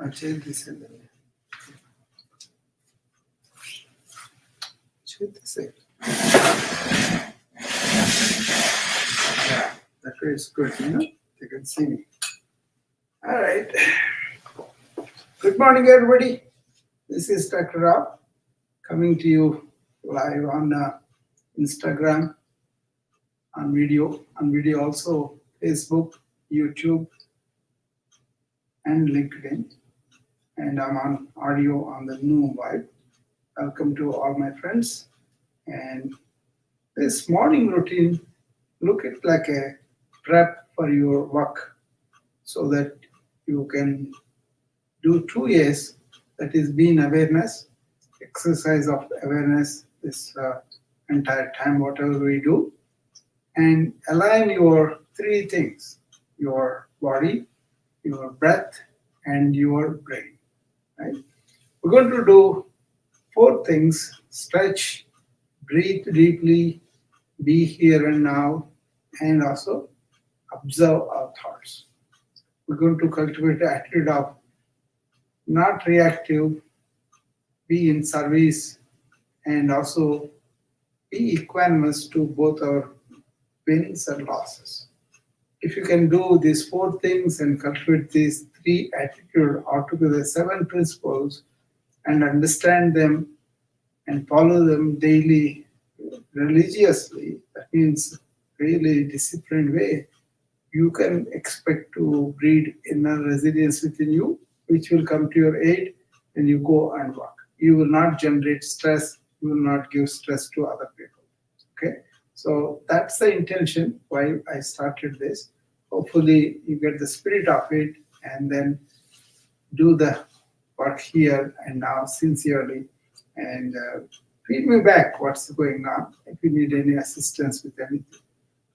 I'll change this in there. Change this in. Yeah, that way is good, you know? You can see me. All right. Good morning, everybody. This is Dr. Rao coming to you live on Instagram, on video also Facebook, YouTube, and LinkedIn. And I'm on audio on the new vibe. Welcome to all my friends. And this morning routine, look at like a prep for your work so that you can do 2 years, that is being awareness, exercise of awareness this entire time, whatever we do, and align your 3 things, your body, your breath, and your brain, right? We're going to do 4 things: stretch, breathe deeply, be here and now, and also observe our thoughts. We're going to cultivate the attitude of not reactive, be in service, and also be equanimous to both our wins and losses. If you can do these 4 things and cultivate these 3 attitudes, altogether 7 principles, and understand them and follow them daily, religiously, that means really disciplined way, you can expect to breed inner resilience within you, which will come to your aid when you go and work. You will not generate stress, you will not give stress to other people. Okay? So that's the intention why I started this. Hopefully you get the spirit of it and then do the work here and now sincerely, and feed me back what's going on if you need any assistance with anything.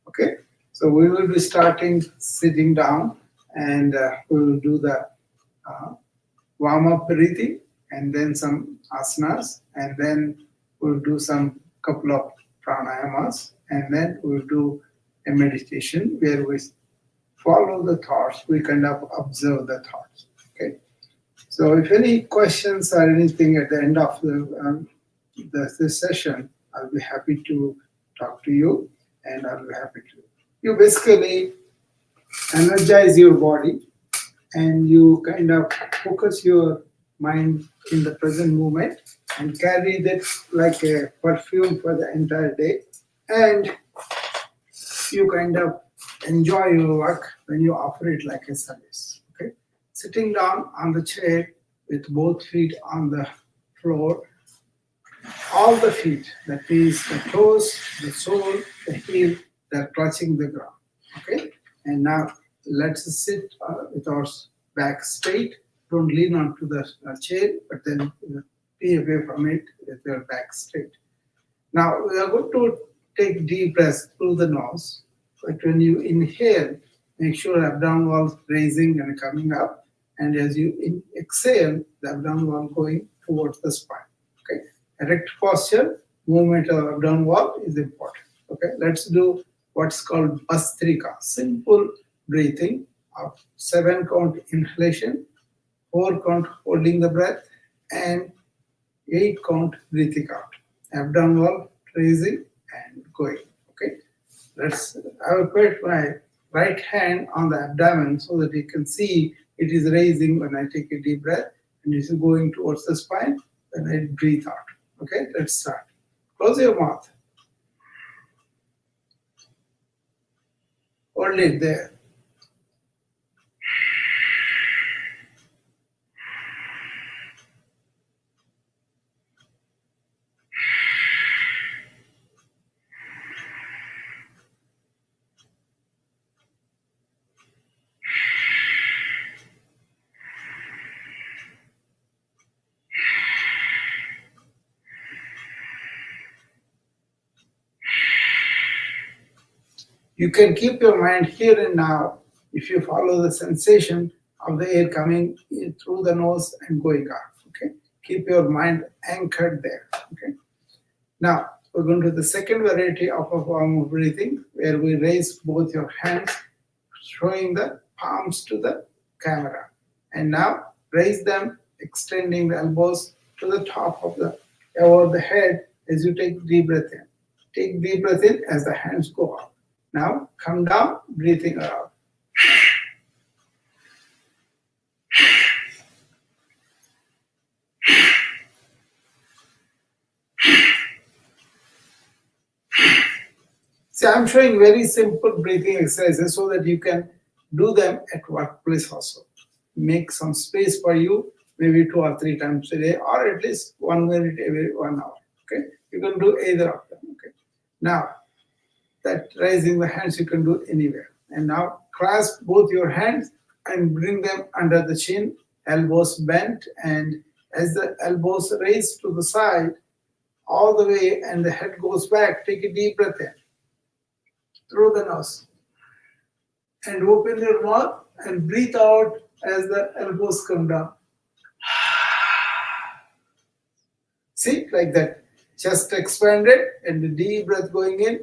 Okay? So we will be starting sitting down, and we will do the warm-up breathing and then some asanas, and then we'll do some couple of pranayamas, and then we'll do a meditation where we follow the thoughts, we kind of observe the thoughts. Okay. So if any questions or anything at the end of this session, I'll be happy to talk to you, and I'll be happy to. You basically energize your body and you kind of focus your mind in the present moment and carry that like a perfume for the entire day, and you kind of enjoy your work when you offer it like a service. Okay, sitting down on the chair with both feet on the floor, all the feet, that is the toes, the sole, the heel, they're touching the ground. Okay, and now let's sit with our back straight. Don't lean onto the chair, but then be away from it with your back straight. Now we are going to take deep breaths through the nose. But when you inhale, make sure abdominal wall raising and coming up, and as you exhale, the abdominal wall going towards the spine. Okay, erect posture, movement of abdominal wall is important. Okay, let's do what's called Bhastrika, simple breathing of 7 count inhalation, 4 count holding the breath, and 8 count breathing out. Abdominal wall raising and going. Okay, I will put my right hand on the abdomen so that you can see it is raising when I take a deep breath, and it is going towards the spine. Then I breathe out. Okay, let's start. Close your mouth. Hold it there. You can keep your mind here and now if you follow the sensation of the air coming in through the nose and going out. Okay, keep your mind anchored there. Okay. Now we're going to the second variety of a form of breathing, where we raise both your hands, showing the palms to the camera, and now Raise them, extending the elbows to the top of over the head as you take deep breath in. Take deep breath in as the hands go up. Now come down, breathing out. See, I'm showing very simple breathing exercises so that you can do them at workplace also. Make some space for you, maybe 2 or 3 times a day, or at least 1 minute every 1 hour. Okay, you can do either of them. Okay, now that raising the hands you can do anywhere. And now clasp both your hands and bring them under the chin, elbows bent, and as the elbows raise to the side all the way and the head goes back, take a deep breath in through the nose and open your mouth and breathe out as the elbows come down. See, like that. Chest expanded and the deep breath going in.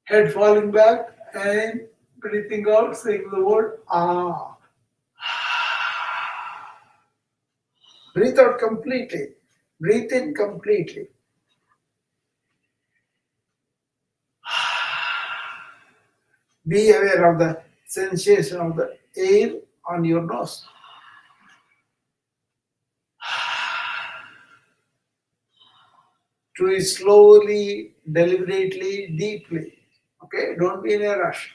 Head falling back and breathing out, saying the word ah. Breathe out completely. Breathe in completely. Be aware of the sensation of the air on your nose. Do it slowly, deliberately, deeply. Okay, don't be in a rush.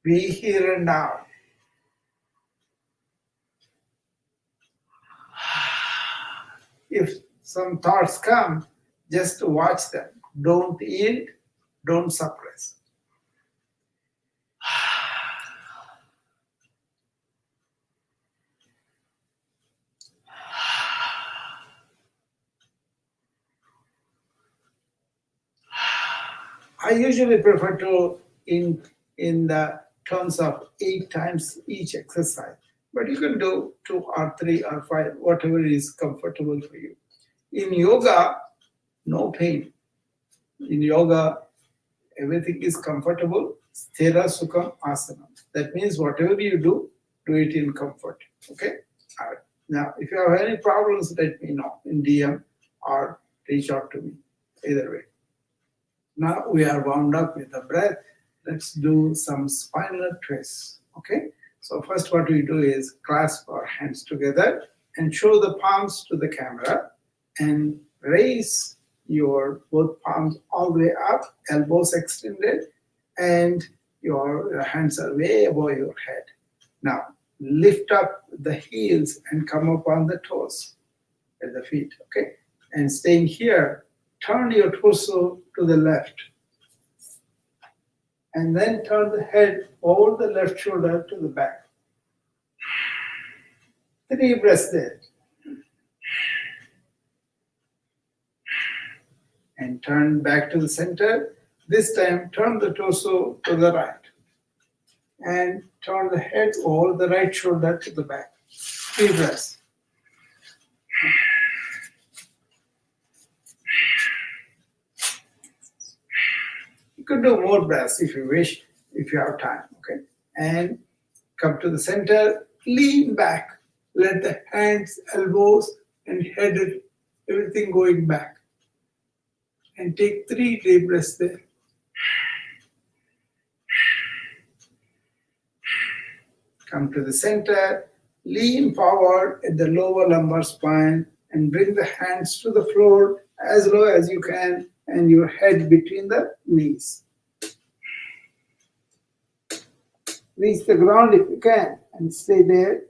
Be here and now. If some thoughts come, just watch them. Don't yield, don't suppress. I usually prefer to in the terms of 8 times each exercise, but you can do 2 or 3 or 5, whatever is comfortable for you. In yoga, no pain. In yoga, everything is comfortable. Sthira Sukham Asana. That means whatever you do it in comfort. Okay? All right. Now, if you have any problems, let me know in DM or reach out to me. Either way. Now we are wound up with the breath. Let's do some spinal twists. Okay? So first what we do is clasp our hands together and show the palms to the camera and raise your both palms all the way up, elbows extended, and your hands are way above your head. Now lift up the heels and come up on the toes at the feet. Okay? And staying here, turn your torso to the left. And then turn the head over the left shoulder to the back. 3 breaths there. And turn back to the center. This time, turn the torso to the right. And turn the head over the right shoulder to the back. 3 breaths. You could do more breaths if you wish, if you have time. Okay? And come to the center, lean back. Let the hands, elbows, and head, everything going back. And take 3 deep breaths there. Come to the center, lean forward at the lower lumbar spine and bring the hands to the floor as low as you can and your head between the knees. Reach the ground if you can and stay there.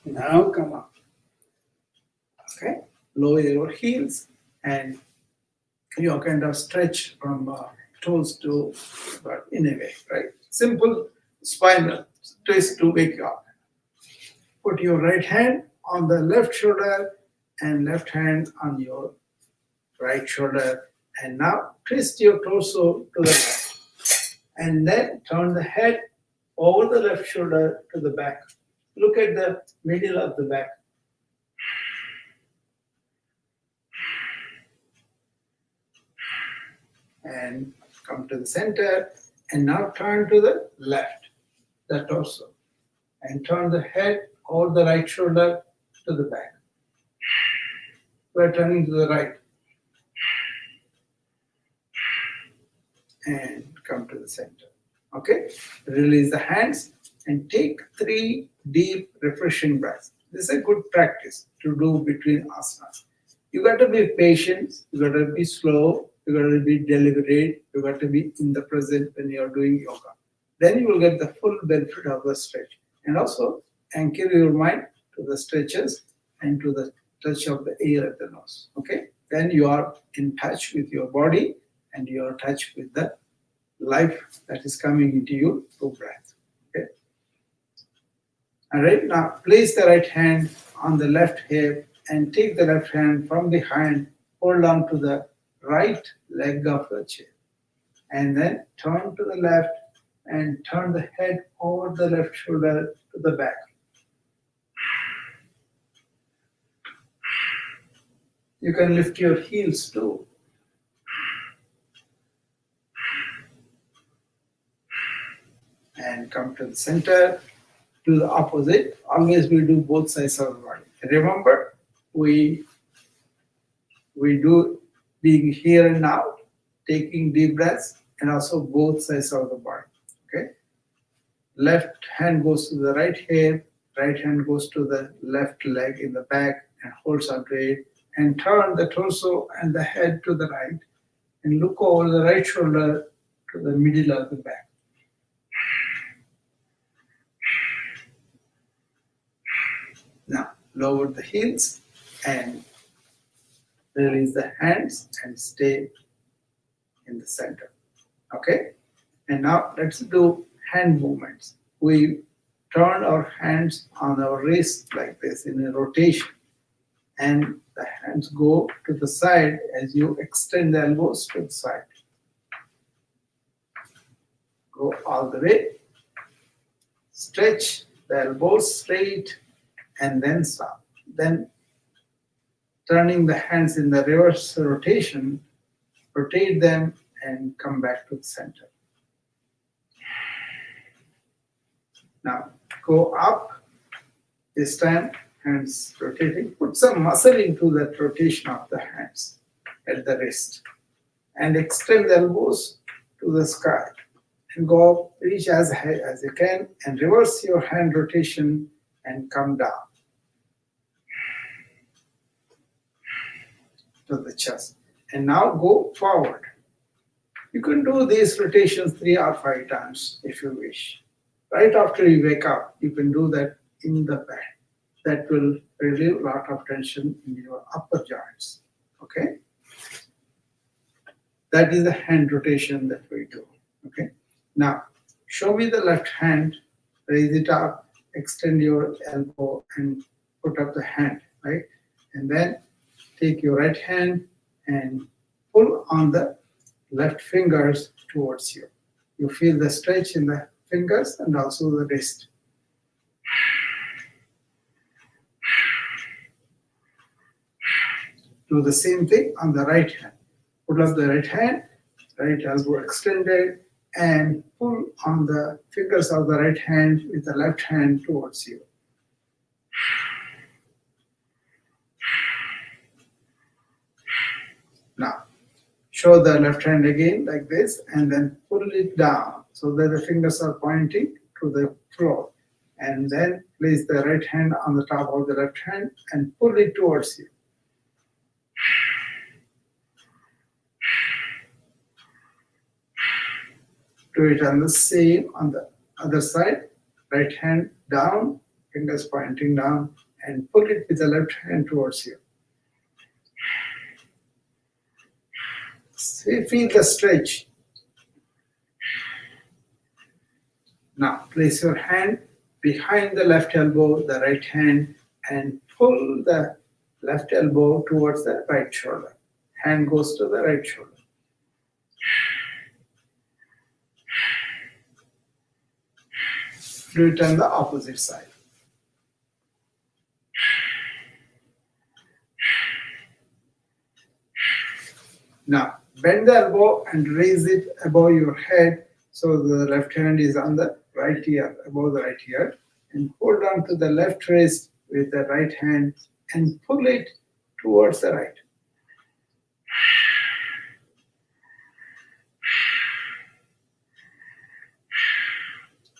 Now come up. Okay, lower your heels and you kind of stretch from toes to, but in a way, right? Simple spinal twist to wake you up. Put your right hand on the left shoulder and left hand on your right shoulder. And now twist your torso to the left. And then turn the head over the left shoulder to the back. Look at the middle of the back. and come to the center, and now turn to the left, the torso, and turn the head or the right shoulder to the back. We're turning to the right, and come to the center. Okay, release the hands and take 3 deep, refreshing breaths. This is a good practice to do between asanas. You got to be patient, you got to be slow, you got to be deliberate, you got to be in the present when you are doing yoga. Then you will get the full benefit of the stretch. And also anchor your mind to the stretches and to the touch of the air at the nose. Okay, then you are in touch with your body and you are in touch with the life that is coming into you through breath. Okay. All right. Now place the right hand on the left hip and take the left hand from behind, hold on to the right leg of the chair, and then turn to the left and turn the head over the left shoulder to the back. You can lift your heels too. And come to the center, do the opposite. Always we do both sides of the body. Remember, we do being here and now, taking deep breaths, and also both sides of the body. Okay. Left hand goes to the right hip, right hand goes to the left leg in the back and holds onto it, and turn the torso and the head to the right, and look over the right shoulder to the middle of the back. Now, lower the heels and release the hands and stay in the center. Okay? And now let's do hand movements. We turn our hands on our wrist like this in a rotation. And the hands go to the side as you extend the elbows to the side. Go all the way. Stretch the elbows straight and then stop. Then turning the hands in the reverse rotation, rotate them and come back to the center. Now go up, this time hands rotating. Put some muscle into that rotation of the hands at the wrist and extend the elbows to the sky and go up, reach as high as you can and reverse your hand rotation and come down to the chest. And now go forward. You can do these rotations 3 or 5 times if you wish. Right after you wake up, you can do that in the bed. That will relieve a lot of tension in your upper joints. Okay? That is the hand rotation that we do. Okay? Now, show me the left hand, raise it up, extend your elbow and put up the hand, right? And then take your right hand and pull on the left fingers towards you. You feel the stretch in the fingers and also the wrist. Do the same thing on the right hand. Put up the right hand, right elbow extended, and pull on the fingers of the right hand with the left hand towards you. Now, show the left hand again like this and then pull it down so that the fingers are pointing to the floor. And then place the right hand on the top of the left hand and pull it towards you. Do it on the same on the other side. Right hand down, fingers pointing down, and pull it with the left hand towards you. Feel the stretch. Now place your hand behind the left elbow, the right hand, and pull the left elbow towards the right shoulder. Hand goes to the right shoulder. Do it on the opposite side. Now, Bend the elbow and raise it above your head so the left hand is on the right ear, above the right ear. And hold on to the left wrist with the right hand and pull it towards the right.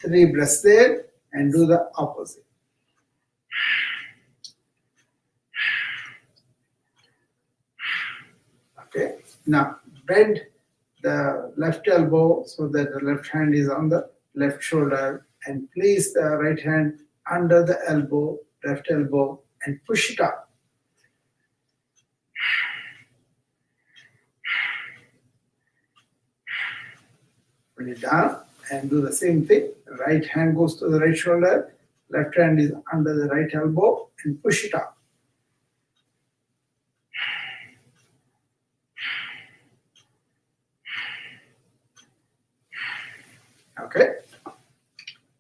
Three breaths there and do the opposite. Okay, now bend the left elbow so that the left hand is on the left shoulder and place the right hand under the elbow, left elbow, and push it up. Pull it down and do the same thing. Right hand goes to the right shoulder, left hand is under the right elbow and push it up. Okay.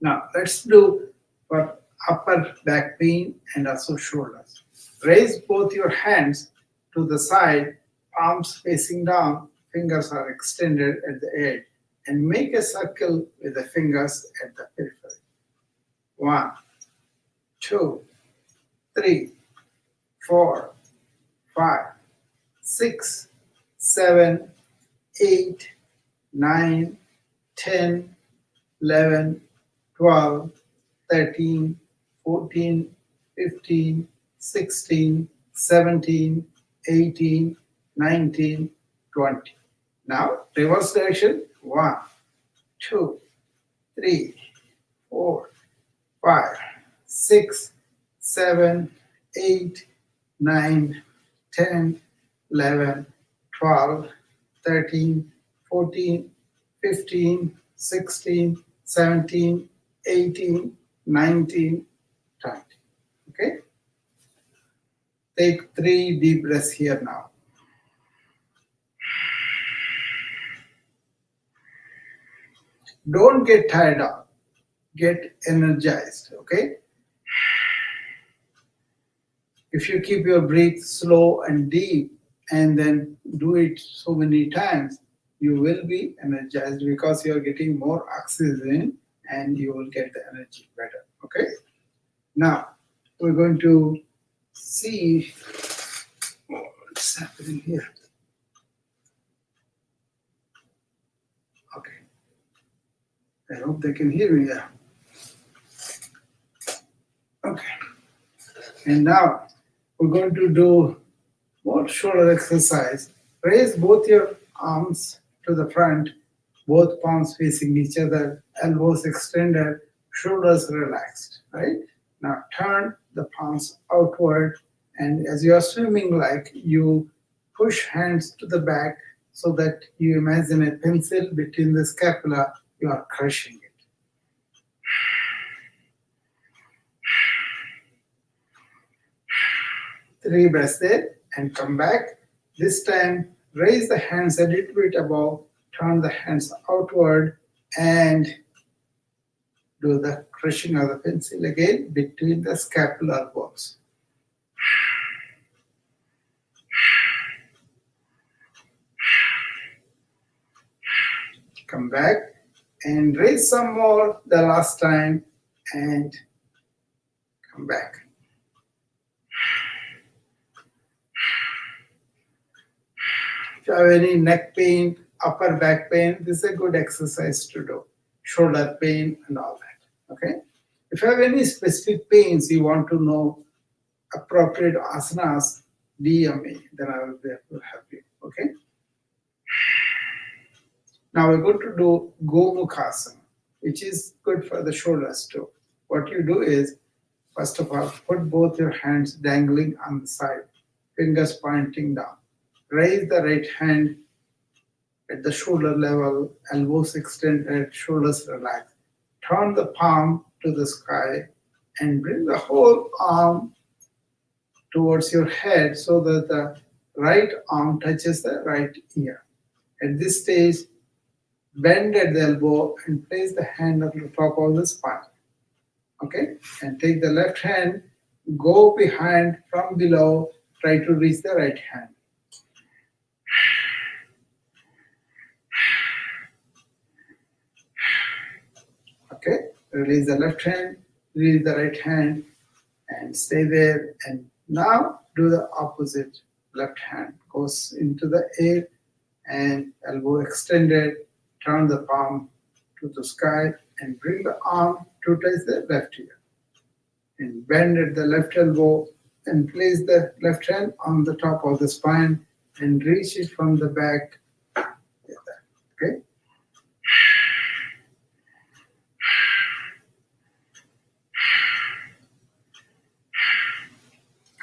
Now let's do for upper back pain and also shoulders. Raise both your hands to the side, palms facing down, fingers are extended at the edge, and make a circle with the fingers at the periphery. 1, 2, 3, 4, 5, 6, 7, 8, 9, 10, 11, 12, 13, 14, 15, 16, 17, 18, 19, 20. Now reverse direction. 1, 2, 3, 4, 5, 6, 7, 8, 9, 10, 11, 12, 13, 14, 15, 16, 17, 18, 19, 20. Okay? Take 3 deep breaths here now. Don't get tired out. Get energized. Okay? If you keep your breath slow and deep and then do it so many times, you will be energized because you are getting more oxygen and you will get the energy better. Okay? Now, we're going to see what's happening here. Okay. I hope they can hear me. Yeah. Okay. And now, we're going to do more shoulder exercise. Raise both your arms to the front, both palms facing each other, elbows extended, shoulders relaxed, right? Now turn the palms outward, and as you are swimming, like you push hands to the back so that you imagine a pencil between the scapula, you are crushing it. Three breaths there and come back. This time, raise the hands a little bit above, turn the hands outward, and do the crushing of the pencil again between the scapular bones. Come back and raise some more the last time and come back. If you have any neck pain, upper back pain, this is a good exercise to do. Shoulder pain and all that. Okay? If you have any specific pains you want to know appropriate asanas, DM me, then I will be able to help you. Okay? Now we're going to do Gomukhasana, which is good for the shoulders too. What you do is, first of all, put both your hands dangling on the side, fingers pointing down. Raise the right hand at the shoulder level, elbows extended, shoulders relaxed. Turn the palm to the sky and bring the whole arm towards your head so that the right arm touches the right ear. At this stage, bend at the elbow and place the hand on the top of the spine. Okay? And take the left hand, go behind from below, try to reach the right hand. Release the left hand, release the right hand, and stay there. And now do the opposite. Left hand goes into the air and elbow extended. Turn the palm to the sky and bring the arm to touch the left ear. And bend at the left elbow and place the left hand on the top of the spine and reach it from the back. Okay.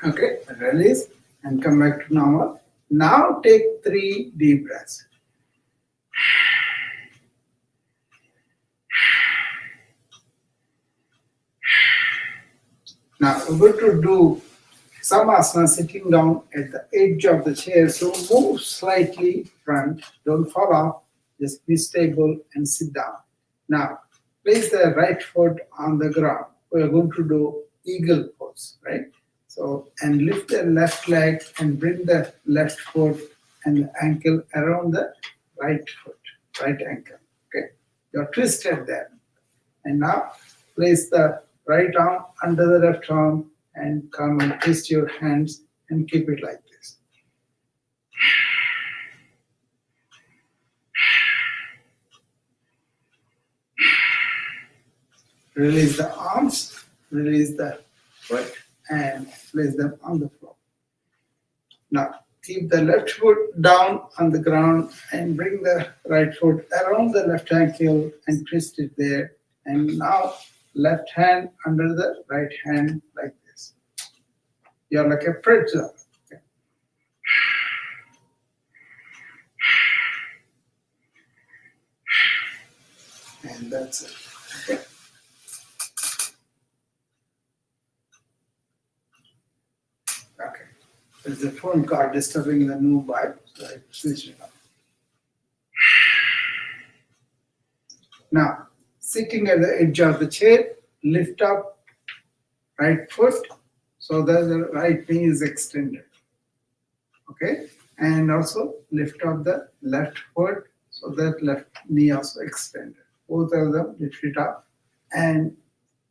Okay, release and come back to normal. Now take 3 deep breaths. Now we're going to do some asana sitting down at the edge of the chair. So move slightly front, don't fall off, just be stable and sit down. Now place the right foot on the ground. We're going to do eagle pose, right? So, and lift the left leg and bring the left foot and the ankle around the right foot, right ankle. Okay, you're twisted there. And now place the right arm under the left arm and come and twist your hands and keep it like this. Release the arms, release the foot, and place them on the floor. Now, keep the left foot down on the ground and bring the right foot around the left ankle and twist it there. And now, left hand under the right hand like this. You're like a pretzel. Okay. And that's it. Okay. Okay. There's a phone call disturbing the new vibe, so I switched it up. Now, sitting at the edge of the chair, lift up right foot so that the right knee is extended. Okay? And also lift up the left foot so that left knee also extended. Both of them lift it up and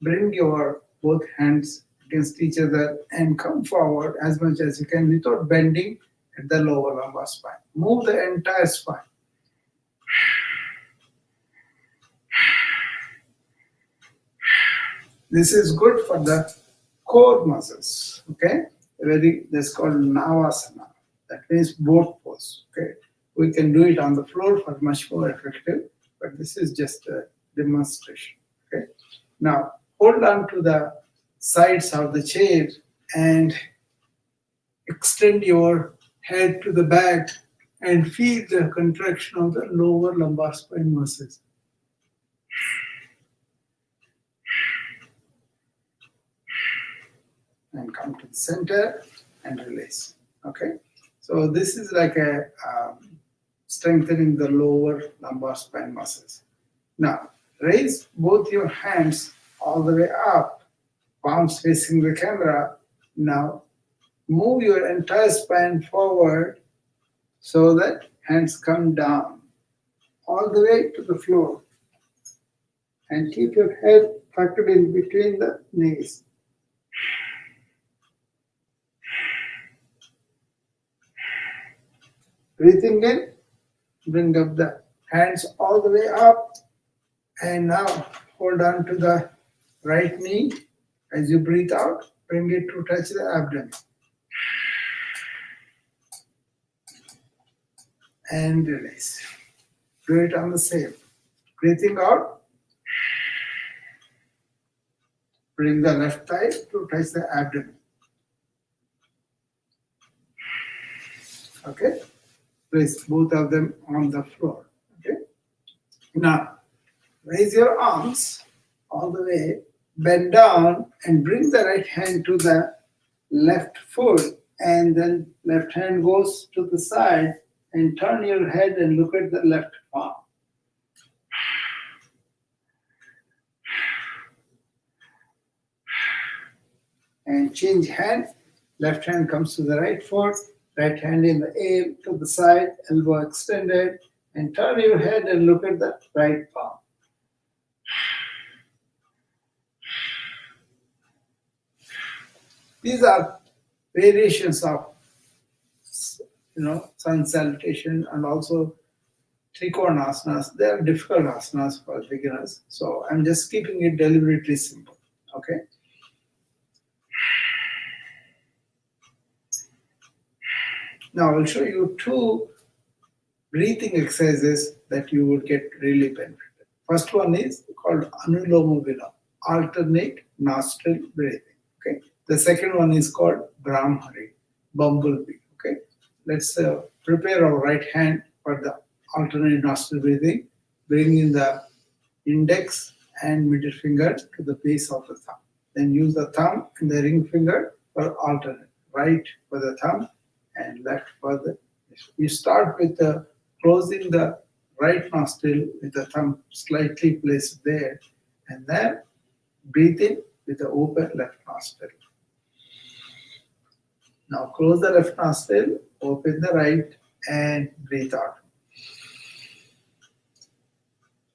bring your both hands against each other and come forward as much as you can without bending at the lower lumbar spine. Move the entire spine. This is good for the core muscles. Okay, that's called Navasana. That means boat pose. Okay, we can do it on the floor for much more effective, but this is just a demonstration. Okay, now hold on to the sides of the chair and extend your head to the back and feel the contraction of the lower lumbar spine muscles. And come to the center and release. Okay, so this is like a strengthening the lower lumbar spine muscles. Now raise both your hands all the way up, palms facing the camera. Now move your entire spine forward so that hands come down all the way to the floor, and keep your head tucked in between the knees. Breathing in, bring up the hands all the way up, and now hold on to the right knee. As you breathe out, bring it to touch the abdomen. And release. Do it on the same. Breathing out, bring the left thigh to touch the abdomen. Okay? Place both of them on the floor. Okay? Now, raise your arms all the way, bend down, and bring the right hand to the left foot, and then left hand goes to the side, and turn your head and look at the left palm. And change hands. Left hand comes to the right foot, right hand in the air to the side, elbow extended, and turn your head and look at the right palm. These are variations of sun salutation and also trikonasana. They are difficult asanas for beginners, so I'm just keeping it deliberately simple. Okay. Now I'll show you two breathing exercises that you would get really benefited. First one is called Anuloma Viloma, alternate nostril breathing. Okay. The second one is called Brahmari, bumblebee. Okay. Let's prepare our right hand for the alternate nostril breathing. Bring in the index and middle finger to the base of the thumb. Then use the thumb and the ring finger for alternate. Right for the thumb and left for the. You start with closing the right nostril with the thumb slightly placed there, and then breathe in with the open left nostril. Now close the left nostril, open the right, and breathe out.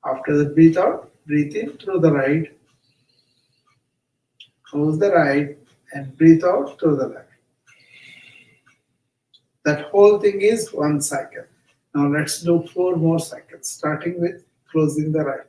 After the breathe out, breathe in through the right, close the right, and breathe out through the left. That whole thing is one cycle. Now let's do 4 more cycles, starting with closing the right.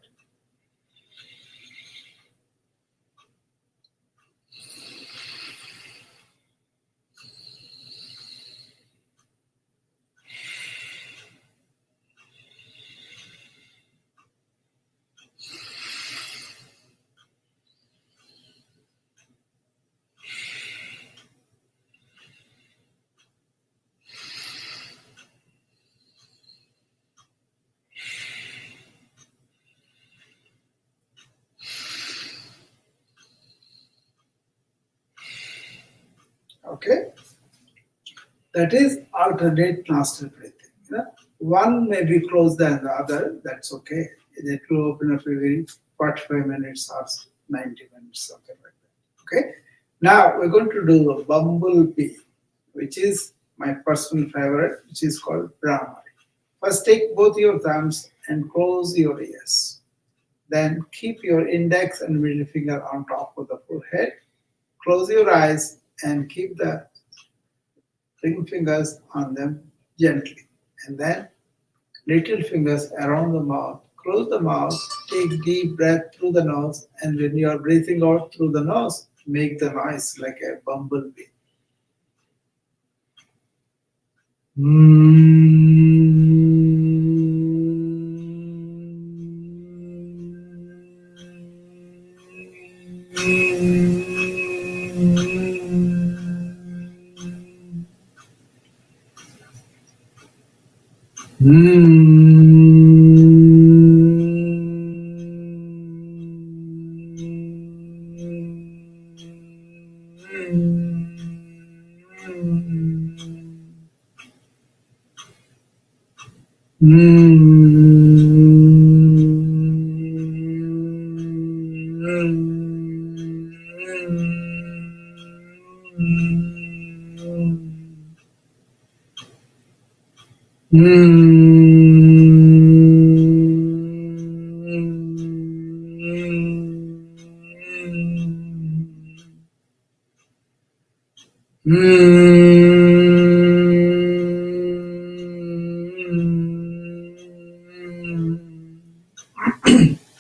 Okay, that is alternate nostril breathing. One may be closed than the other, that's okay. It will open up every 45 minutes or 90 minutes, something like that. Okay, now we're going to do the bumblebee, which is my personal favorite, which is called Brahmari. First, take both your thumbs and close your ears. Then keep your index and middle finger on top of the forehead. Close your eyes and keep the ring fingers on them gently. And then little fingers around the mouth. Close the mouth, take deep breath through the nose, and when you are breathing out through the nose, make the noise like a bumblebee.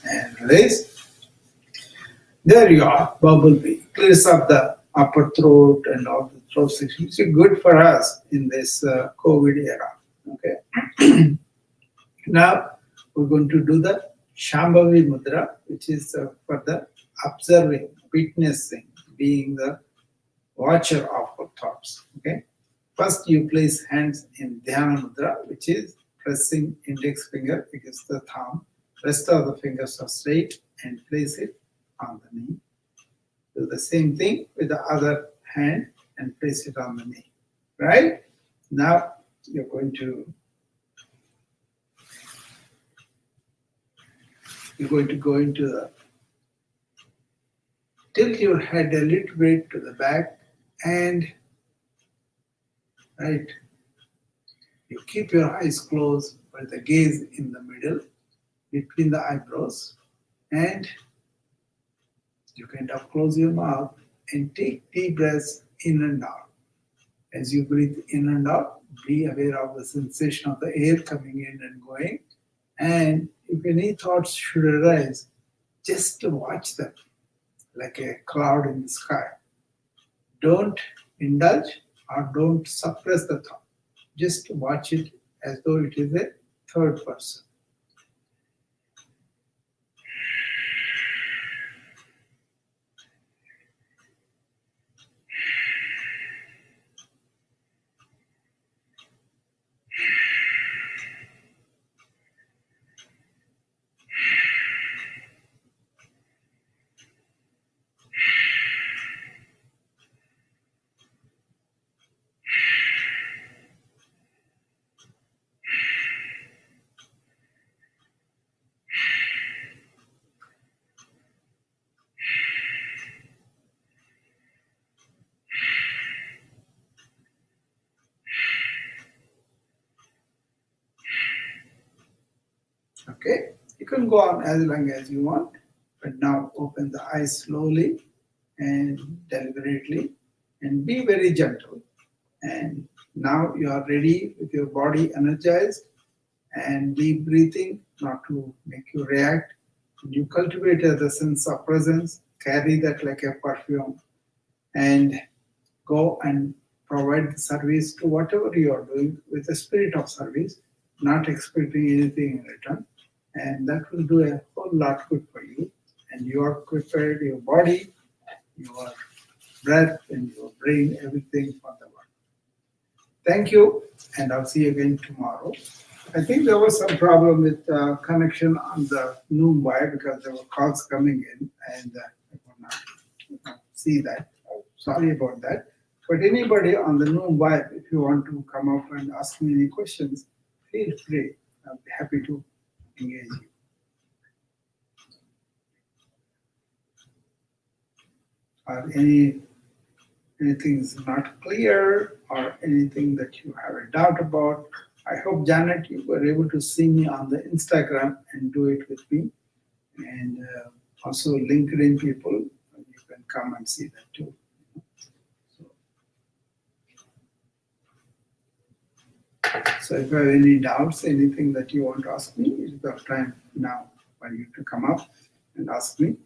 And release. There you are, bumblebee. Clears up the upper throat and all the throat section. It's good for us in this COVID era. Okay. Now we're going to do the Shambhavi Mudra, which is for the observing, witnessing, being the watcher of our thoughts. Okay. First, you place hands in Dhyana Mudra, which is pressing index finger against the thumb. Rest of the fingers are straight and place it on the knee. Do the same thing with the other hand and place it on the knee. Right? Now you're going to go into the tilt your head a little bit to the back and right. You keep your eyes closed with the gaze in the middle between the eyebrows, and you kind of close your mouth and take deep breaths in and out. As you breathe in and out, be aware of the sensation of the air coming in and going. And if any thoughts should arise, just watch them like a cloud in the sky. Don't indulge or don't suppress the thought. Just watch it as though it is a third person. Okay, you can go on as long as you want, but now open the eyes slowly and deliberately and be very gentle. And now you are ready with your body energized and deep breathing, not to make you react. You cultivate the sense of presence, carry that like a perfume, and go and provide the service to whatever you are doing with a spirit of service, not expecting anything in return. And that will do a whole lot good for you. And you are prepared, your body, your breath, and your brain, everything for the work. Thank you, and I'll see you again tomorrow. I think there was some problem with connection on the Noon Wire because there were calls coming in, and I could not see that. Sorry about that. But anybody on the Noon Wire, if you want to come up and ask me any questions, feel free. I'll be happy to engage you. Or anything is not clear or anything that you have a doubt about. I hope, Janet, you were able to see me on the Instagram and do it with me. And also LinkedIn people, you can come and see that too. So if you have any doubts, anything that you want to ask me, it's the time now for you to come up and ask me.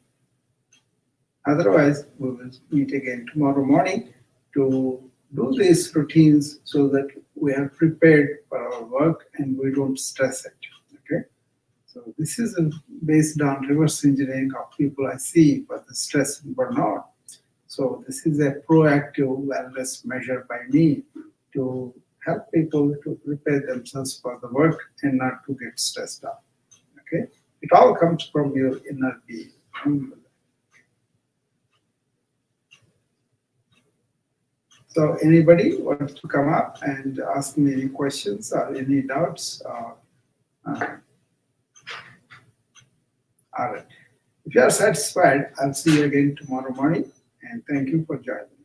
Otherwise, we will meet again tomorrow morning to do these routines so that we are prepared for our work and we don't stress it. Okay? So this is based on reverse engineering of people I see for the stress and burnout. So this is a proactive wellness measure by me to help people to prepare themselves for the work and not to get stressed out. Okay? It all comes from your inner being. So anybody wants to come up and ask me any questions or any doubts? All right. If you are satisfied, I'll see you again tomorrow morning. And thank you for joining.